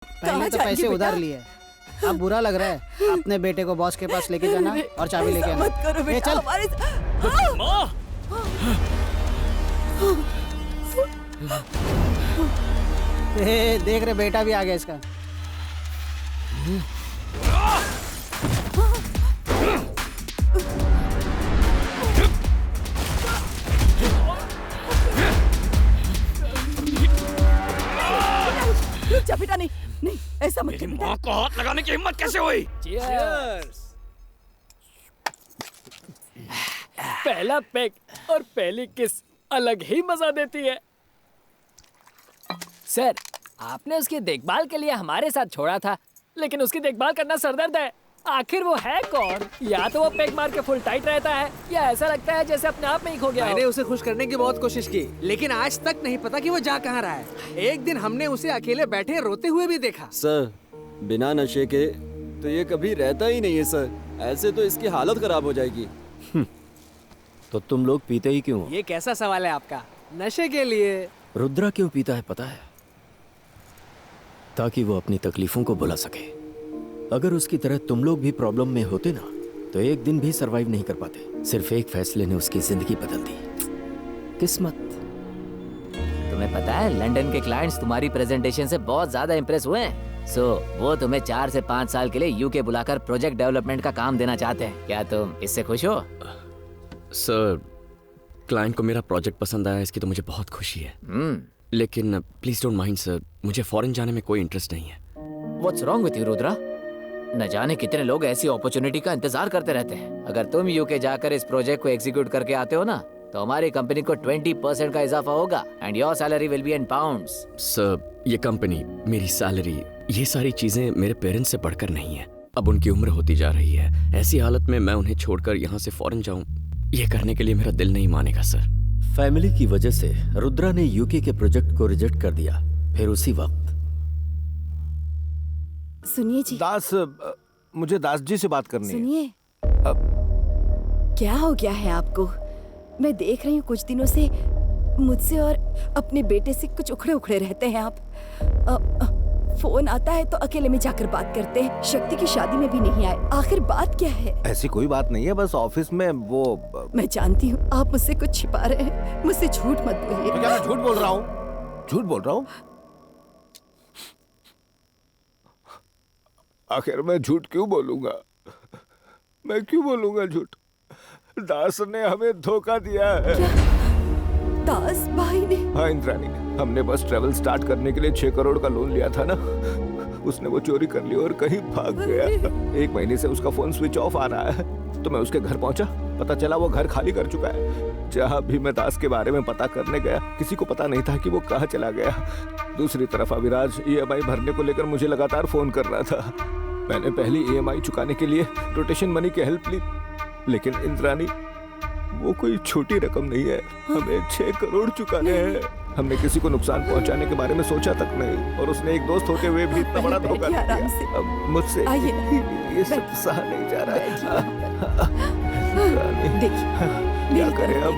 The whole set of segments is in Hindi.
पहले तो पैसे उधार लिए, अब बुरा लग रहा है। अपने बेटे को बॉस के पास लेके जाना और चाबी लेके आना। मत करो बेटा, चल। हमारे माँ! देख रहे बेटा भी आ गया इसका। रुक जा बेटा, नहीं नहीं ऐसा मत कर बेटा। माँ को हाथ लगाने की हिम्मत कैसे हुई? पहला पेग और पहली किस अलग ही मजा देती है। सर, आपने उसकी देखभाल के लिए हमारे साथ छोड़ा था, लेकिन उसकी देखभाल करना सरदर्द है। आखिर वो है कौन? या तो वो पेग मार के फुल टाइट रहता है, या ऐसा लगता है जैसे अपने आप में ही खो गया हो। मैंने उसे खुश करने की बहुत कोशिश की, लेकिन आज तक नहीं पता कि वो जा कहाँ रहा है। एक दिन हमने उसे अकेले बैठे रोते हुए भी देखा। सर, बिना नशे के तो ये कभी रहता ही नहीं है सर। ऐसे तो इसकी हालत खराब हो जाएगी। तो तुम लोग पीते ही क्यों? ये कैसा सवाल है आपका? नशे के लिए। रुद्रा क्यों पीता है पता है? ताकि वो अपनी तकलीफों को भुला सके। अगर उसकी तरह तुम लोग भी प्रॉब्लम में होते ना, तो एक दिन भी सरवाइव नहीं कर पाते। सिर्फ एक फैसले ने उसकी जिंदगी बदल दी। किस्मत। तुम्हें पता है लंदन के क्लाइंट्स तुम्हारी प्रेजेंटेशन से बहुत ज्यादा इंप्रेस हुए हैं। वो तुम्हें 4 से 5 साल के लिए यूके बुलाकर प्रोजेक्ट डेवलपमेंट का काम देना चाहते हैं। क्या तुम इससे खुश हो? सर, क्लाइंट को मेरा प्रोजेक्ट पसंद आया, इसकी तो मुझे बहुत खुशी है। लेकिन प्लीज डोंट माइंड सर, मुझे फॉरेन जाने में कोई इंटरेस्ट नहीं है। What's wrong with you, Rudra? न जाने कितने लोग ऐसी अपॉर्चुनिटी का इंतजार करते रहते हैं। अगर तुम यूके जाकर इस प्रोजेक्ट को एग्जीक्यूट करके आते हो ना, तो हमारी कंपनी को 20% का इजाफा होगा and your salary will be in pounds. Sir, ये कंपनी, मेरी सैलरी, ये सारी चीजें मेरे पेरेंट्स से बढ़कर नहीं है। अब उनकी उम्र होती जा रही है। ऐसी हालत में मैं उन्हें छोड़कर यहाँ से फॉरेन जाऊँ, ये करने के लिए मेरा दिल नहीं मानेगा सर। फैमिली की वजह से रुद्रा ने यूके के प्रोजेक्ट को रिजेक्ट कर दिया। फिर उसी वक्त सुनिए जी। मुझे दास जी से बात करनी है। सुनिए, क्या हो गया है आपको? मैं देख रही हूँ कुछ दिनों से मुझसे और अपने बेटे से कुछ उखड़े उखड़े रहते हैं आप। फोन आता है तो अकेले में जाकर बात करते हैं। शक्ति की शादी में भी नहीं आए। आखिर बात क्या है? ऐसी कोई बात नहीं है, बस ऑफिस में वो। मैं जानती हूँ आप मुझसे कुछ छिपा रहे हैं। मुझसे झूठ मत बोलिए। तो क्या मैं झूठ बोल रहा हूँ? झूठ बोल रहा हूँ? आखिर मैं झूठ क्यों बोलूंगा? मैं क्यों बोलूंगा झूठ? दास ने हमें धोखा दिया है। क्या? दास भाई ने? हाँ इंद्राणी, हमने बस ट्रेवल स्टार्ट करने के लिए 6 करोड़ का लोन लिया था ना, उसने वो चोरी कर लिया और कहीं भाग गया। 1 महीने से उसका फोन स्विच ऑफ आ रहा है। तो मैं उसके घर पहुंचा, पता चला वो घर खाली कर चुका है। जहाँ भी मैं दास के बारे में पता करने गया, किसी को पता नहीं था कि वो कहाँ चला गया। दूसरी तरफ अविराज EMI भरने को लेकर मुझे लगातार फोन कर रहा था। मैंने पहली EMI चुकाने के लिए रोटेशन मनी की हेल्प ली, लेकिन इंद्राणी वो कोई छोटी रकम नहीं है। हमें 6 करोड़ चुकाने हैं। हमने किसी को नुकसान पहुंचाने के बारे में सोचा तक नहीं, और उसने एक दोस्त होते हुए भी इतना बड़ा धोखा दिया। अब मुझसे ये सब सहा नहीं जा रहा। क्या करें अब?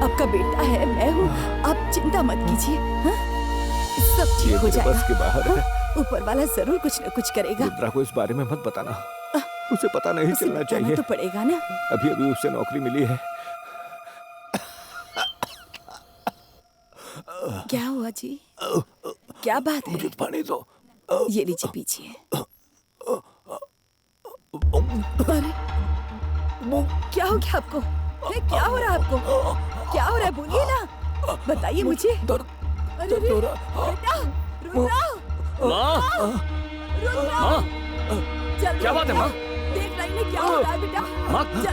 आपका बेटा है, मैं हूँ, आप चिंता मत कीजिए। सब ठीक हो जाएगा। बस के बाहर है। ऊपर वाला जरूर कुछ न कुछ करेगा। रुद्रा को इस बारे में मत बताना, उसे पता नहीं चलना चाहिए। तो पड़ेगा ना। अभी अभी उसे नौकरी मिली है। क्या हुआ जी? क्या बात है? मुझे पानी दो। ये लीजिए पीछिए। अरे क्या हो गया आपको? क्या हो रहा है आपको? क्या हो रहा है बोलिए ना, बताइए मुझे। अरे बेटा, रुद्रा, माँ, क्या बात है माँ? देख रही है क्या हो रहा है बेटा?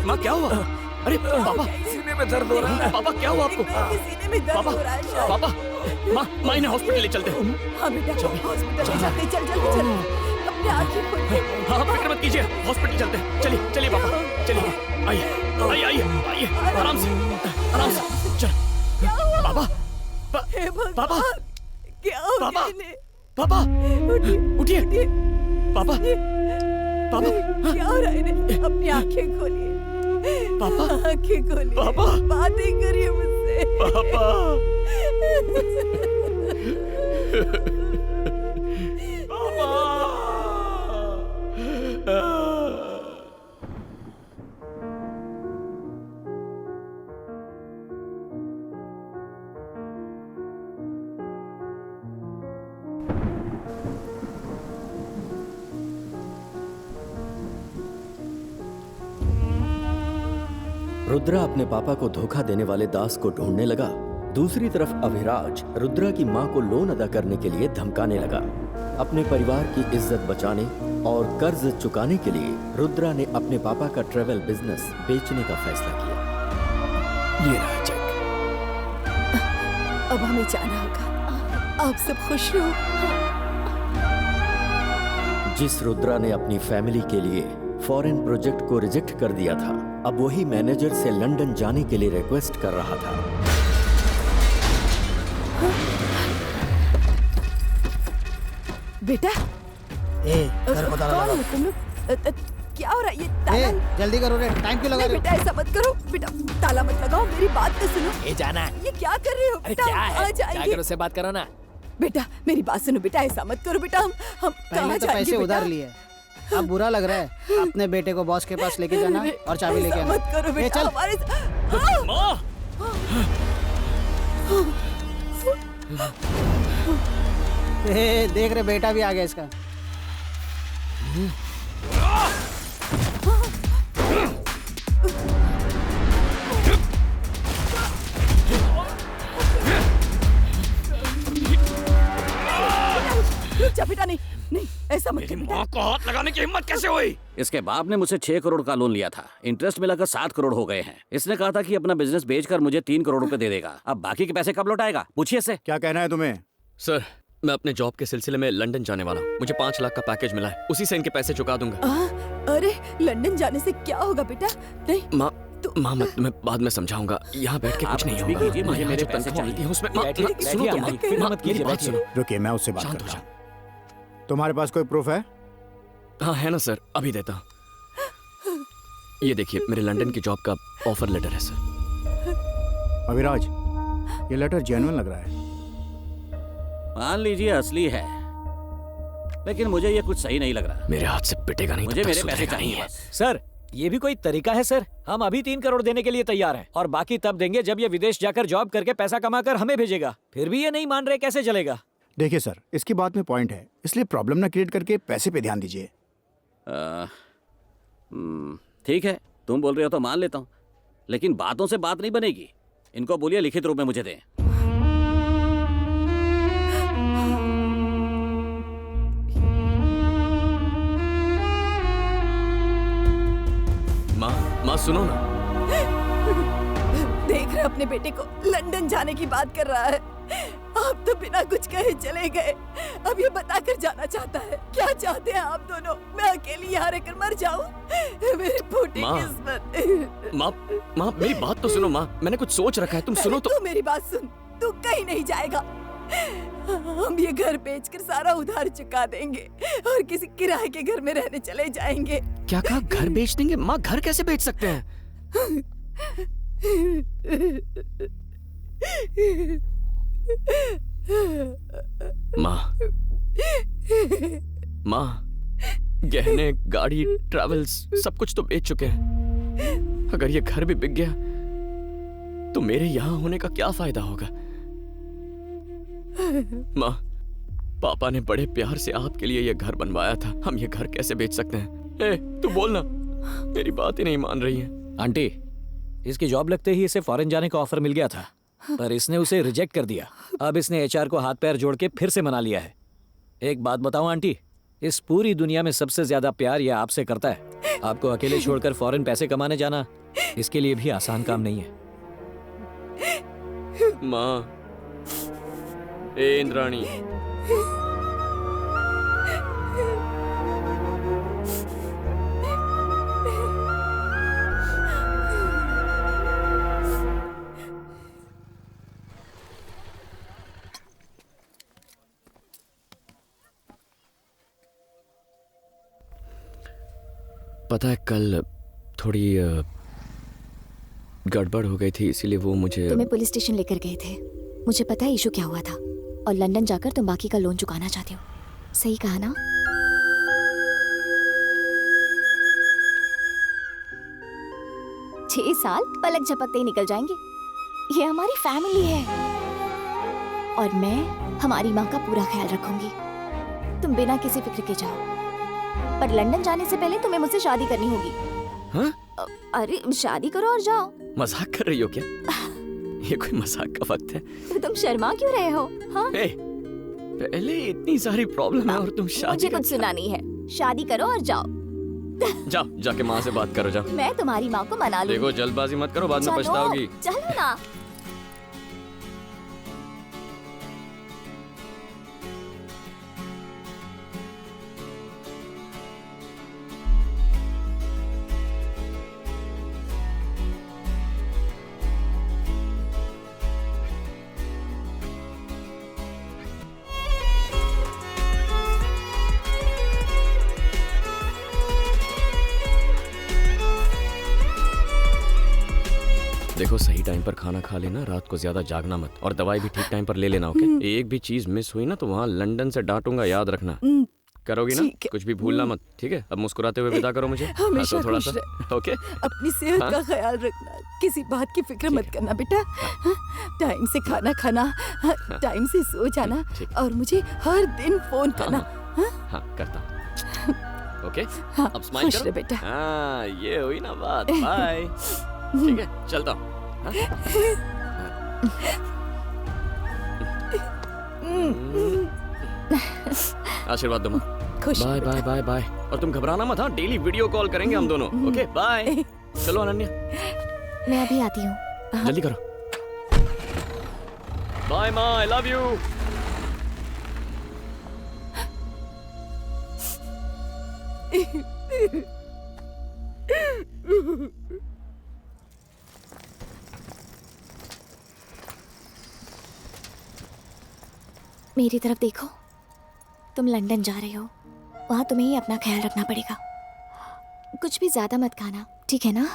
माँ क्या हुआ? अरे पापा, सीने में दर्द हो रहा है। पापा क्या हुआ आपको? सीने में दर्द हो रहा है शायद। पापा, माँ इन्हें हॉस्पिटल ले चलते हैं। हाँ बेटा, हॉस्पिटल ले चलते। चल जल्दी चल, अपने आँखें खोलिए। हाँ फिक्र मत कीजिए, हॉस्पिटल चलते हैं। चलिए चलिए पापा, चलिए। आइए आइए आइए, आराम से चल। पापा, पापा, क्या हो पापा, गया? पापा, उठिए पापा, पापा, क्या हो रहा है? अपनी आँखें खोलिए पापा, आँखें खोलिए पापा, बातें करिए मुझसे पापा। रुद्रा अपने पापा को धोखा देने वाले दास को ढूंढने लगा। दूसरी तरफ अभिराज रुद्रा की मां को लोन अदा करने के लिए धमकाने लगा। अपने परिवार की इज्जत बचाने और कर्ज चुकाने के लिए रुद्रा ने अपने पापा का ट्रेवल बिजनेस बेचने का फैसला किया। ये रहा चेक। अब हमें जाना होगा। आप सब खुश रहो। जिस रुद्रा ने अपनी फैमिली के लिए फॉरेन प्रोजेक्ट को रिजेक्ट कर दिया था, अब वही मैनेजर से लंदन जाने के लिए रिक्वेस्ट कर रहा था। बेटा, घर को ताला कौन लगाओ। हो तुम लोग? क्या हो रहा है? ये ताला जल्दी करो रे, टाइम क्यों लगा नहीं रहे हो? बेटा, ऐसा मत करो। बेटा ताला मत लगाओ, मेरी बात तो सुनो। ये जाना है। ये क्या कर रहे हो अरे बेटा? क्या हम आ है? जाएंगे। जाकर उससे बात करो ना। बेटा मेरी बात सुनो बेटा, ऐसा मत करो बेटा। हम पहले कहाँ तो जाएंगे पैसे बेटा? उधार लिए, अब बुरा लग रहा है। अपने बेटे को बॉस के पास लेके जाना और चाबी लेके ऐसा आना। मत करो ए, बेटा, चल। हमारे देख रहे, बेटा भी आ गया इसका। रुक जा बेटा, नहीं नहीं ऐसा मत कर बेटा। को हाथ लगाने की हिम्मत कैसे हुई? इसके बाप ने मुझसे 6 करोड़ का लोन लिया था। इंटरेस्ट मिलाकर 7 करोड़ हो गए हैं। इसने कहा था कि अपना बिजनेस बेचकर मुझे 3 करोड़ रुपए दे देगा। अब बाकी के पैसे कब लौटाएगा? पूछिए इससे। क्या कहना है तुम्हें? सर, मैं अपने जॉब के सिलसिले में लंदन जाने वाला हूँ। मुझे 5 लाख का पैकेज मिला है, उसी से इनके पैसे चुका दूंगा। अरे लंदन जाने से क्या होगा बेटा? नहीं माँ मैं तुम्हें बाद में समझाऊंगा। यहाँ बैठ के कुछ नहीं भी होगा। कीजिए, मुझे मेरे जो पैसे तनख्वाह चाहिए। मिलती है उसमें। माँ, बैठिए, माँ, बैठिए, सुनो तो, आप माँ, फिक्र माँ, मत कीजिए, मेरी बात बैठिए। सुनो। रुकिए, मैं उससे बात शांत करता हो हूँ। तुम्हारे पास कोई प्रूफ है? हाँ है ना सर, अभी देता हूँ। ये देखिए, मेरे लंदन की जॉब का ऑफर लेटर है सर। अभिराज, ये लेटर जेन्युइन लग रहा है। मान लीजिए असली है, लेकिन मुझे ये कुछ सही नहीं लग रहा। मेरे हाथ से पिटेगा नहीं, मुझे तब तक मेरे पैसे सुधरेगा नहीं चाहिए है। बस। सर, ये भी कोई तरीका है सर? हम अभी 3 करोड़ देने के लिए तैयार हैं और बाकी तब देंगे जब ये विदेश जाकर जॉब करके पैसा कमाकर हमें भेजेगा। फिर भी ये नहीं मान रहे, कैसे चलेगा? देखिए सर, इसकी बात में पॉइंट है, इसलिए प्रॉब्लम ना क्रिएट करके पैसे पे ध्यान दीजिए। ठीक है, तुम बोल रहे हो तो मान लेता हूँ, लेकिन बातों से बात नहीं बनेगी। इनको बोलिए लिखित रूप में मुझे दें। माँ सुनो ना। देख रहे अपने बेटे को लंदन जाने की बात कर रहा है। आप तो बिना कुछ कहे चले गए, अब ये बताकर जाना चाहता है। क्या चाहते हैं आप दोनों? मैं अकेली यहाँ रहकर मर जाऊं? मेरी फूटी माँ। किस्मत। माँ मेरी बात तो सुनो। माँ, मैंने कुछ सोच रखा है, तुम सुनो तो। तू मेरी बात सुन, तू कहीं नहीं जाएगा। हम ये घर बेचकर सारा उधार चुका देंगे और किसी किराए के घर में रहने चले जाएंगे। क्या कहा? घर बेच देंगे? माँ, घर कैसे बेच सकते हैं? माँ, गहने, गाड़ी, ट्रैवल्स सब कुछ तो बेच चुके हैं। अगर ये घर भी बिक गया तो मेरे यहाँ होने का क्या फायदा होगा? माँ, पापा ने बड़े प्यार से आपके लिए ये घर बनवाया था, हम ये घर कैसे बेच सकते हैं? ए, तू बोलना। मेरी बात ही नहीं मान रही है। आंटी, इसकी जॉब लगते ही इसे फॉरेन जाने का ऑफर मिल गया था, पर इसने उसे रिजेक्ट कर दिया। अब इसने एचआर को हाथ पैर जोड़ के फिर से मना लिया है। एक बात बताऊं आंटी, इस पूरी दुनिया में सबसे ज्यादा प्यार यह आपसे करता है। आपको अकेले छोड़कर फॉरेन पैसे कमाने जाना इसके लिए भी आसान काम नहीं है। माँ, ए इंद्राणी, पता है कल थोड़ी गड़बड़ हो गई थी, इसीलिए वो मुझे तुम्हें पुलिस स्टेशन लेकर गए थे। मुझे पता है इशू क्या हुआ था, और लंदन जाकर तुम बाकी का लोन चुकाना चाहते हो। सही कहा ना? छह साल पलक झपकते ही निकल जाएंगे। ये हमारी फैमिली है और मैं हमारी माँ का पूरा ख्याल रखूंगी। तुम बिना किसी फिक्र के जाओ, पर लंदन जाने से पहले तुम्हें मुझसे शादी करनी होगी। हाँ? अरे शादी करो और जाओ। मजाक कर रही हो क्या? ये कोई मजाक का वक्त है? तो तुम शर्मा क्यों रहे हो? हाँ? ए, पहले इतनी सारी प्रॉब्लम है और तुम शादी मुझे कुछ सुना नहीं है। शादी करो और जाओ। जाओ, जाके माँ से बात करो, जाओ। मैं तुम्हारी माँ को मना लूंगी। देखो जल्दबाजी मत करो, बाद में पछताओगी। चलो ना। देखो सही टाइम पर खाना खा लेना, रात को ज्यादा जागना मत, और दवाई भी ठीक टाइम पर ले लेना, ओके? एक भी चीज मिस हुई ना तो वहाँ लंदन से डांटूंगा, याद रखना। करोगी ना? कुछ भी भूलना मत, ठीक है? अब मुस्कुराते हुए विदा करो मुझे। हमेशा तो थोड़ा खुश सा, ओके? अपनी सेहत हाँ? का ख्याल रखना, किसी बात की फिक्र मत करना बेटा। टाइम से खाना खाना, टाइम से सो जाना, और मुझे हर दिन फोन करना। हाँ करता हूँ, ओके? हाँ, अब स्माइल खुश करो। रह बेटा। हाँ ये हुई ना बात, बाय। ठीक है, चलता हूँ। हाँ? आशीर्वाद दो माँ। खुश बाय बाय बाय बाय। और तुम घबराना मत, हाँ? डेली वीडियो कॉल करेंगे हम दोनों, ओके? बाय। चलो अनन्या, मैं अभी आती हूँ। जल्दी करो। बाय माँ, आई लव यू। मेरी तरफ देखो, तुम लंदन जा रहे हो, वहाँ तुम्हें ही अपना ख्याल रखना पड़ेगा। कुछ भी ज्यादा मत खाना, ठीक है ना?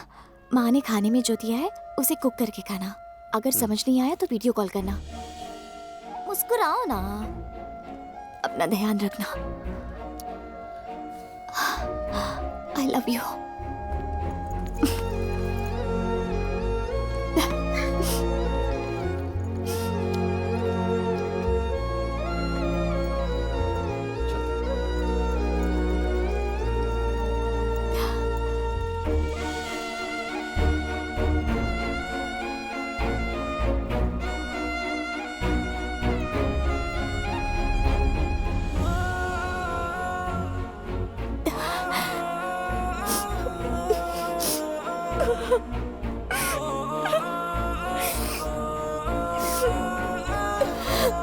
माँ ने खाने में जो दिया है उसे कुक करके खाना। अगर समझ नहीं आया तो वीडियो कॉल करना। मुस्कुराओ ना, अपना ध्यान रखना। I love you.